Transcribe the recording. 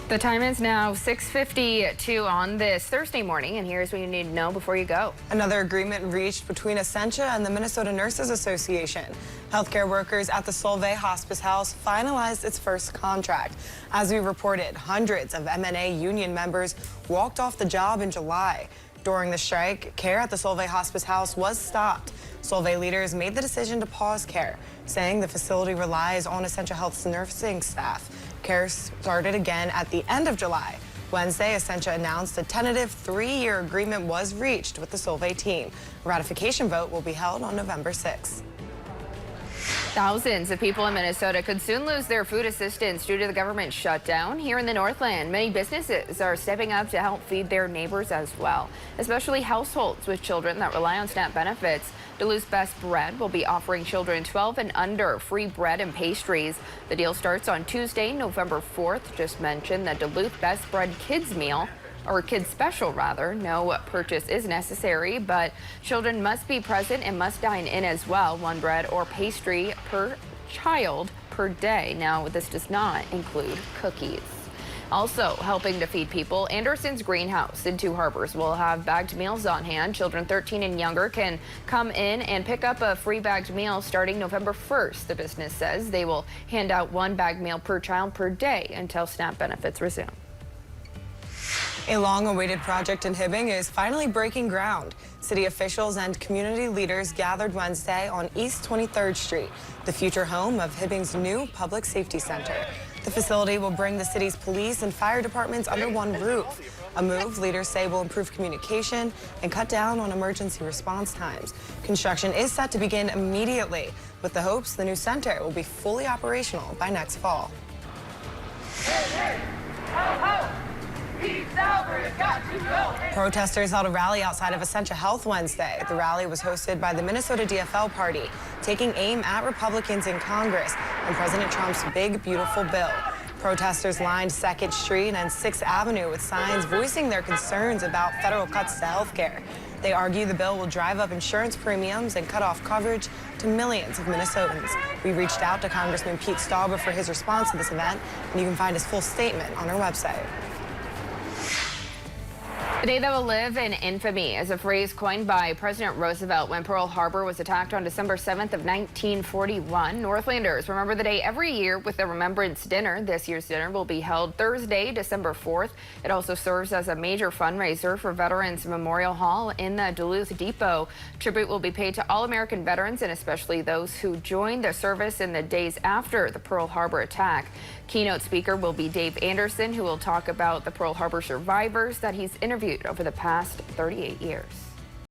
The time is now 6:52 on this Thursday morning, and here's what you need to know before you go. Another agreement reached between Essentia and the Minnesota Nurses Association. Healthcare workers at the Solvay Hospice House finalized its first contract. As we reported, hundreds of MNA union members walked off the job in July. During the strike, care at the Solvay Hospice House was stopped. Solvay leaders made the decision to pause care, saying the facility relies on Essentia Health's nursing staff. Care started again at the end of July. Wednesday, Essentia announced a tentative 3-year agreement was reached with the Solvay team. A ratification vote will be held on November 6th. Thousands of people in Minnesota could soon lose their food assistance due to the government shutdown. Here in the Northland, many businesses are stepping up to help feed their neighbors as well, especially households with children that rely on SNAP benefits. Duluth Best Bread will be offering children 12 and under free bread and pastries. The deal starts on Tuesday, November 4th. Just mentioned the Duluth Best Bread Kids Meal, or Kids Special rather. No purchase is necessary, but children must be present and must dine in as well. One bread or pastry per child per day. Now, this does not include cookies. Also helping to feed people, Anderson's Greenhouse in Two Harbors will have bagged meals on hand. Children 13 and younger can come in and pick up a free bagged meal starting November 1st. The business says they will hand out one bagged meal per child per day until SNAP benefits resume. A long-awaited project in Hibbing is finally breaking ground. City officials and community leaders gathered Wednesday on East 23rd Street, the future home of Hibbing's new public safety center. The facility will bring the city's police and fire departments under one roof, a move leaders say will improve communication and cut down on emergency response times. Construction is set to begin immediately, with the hopes the new center will be fully operational by next fall. Hey, ho, ho. Protesters held a rally outside of Essentia Health Wednesday. The rally was hosted by the Minnesota DFL party, taking aim at Republicans in Congress and President Trump's big, beautiful bill. Protesters lined 2nd Street and 6th Avenue with signs voicing their concerns about federal cuts to health care. They argue the bill will drive up insurance premiums and cut off coverage to millions of Minnesotans. We reached out to Congressman Pete Stauber for his response to this event, and you can find his full statement on our website. A day that will live in infamy is a phrase coined by President Roosevelt when Pearl Harbor was attacked on December 7th of 1941. Northlanders remember the day every year with a remembrance dinner. This year's dinner will be held Thursday, December 4th. It also serves as a major fundraiser for Veterans Memorial Hall in the Duluth Depot. Tribute will be paid to all American veterans and especially those who joined the service in the days after the Pearl Harbor attack. Keynote speaker will be Dave Anderson, who will talk about the Pearl Harbor survivors that he's interviewed over the past 38 years.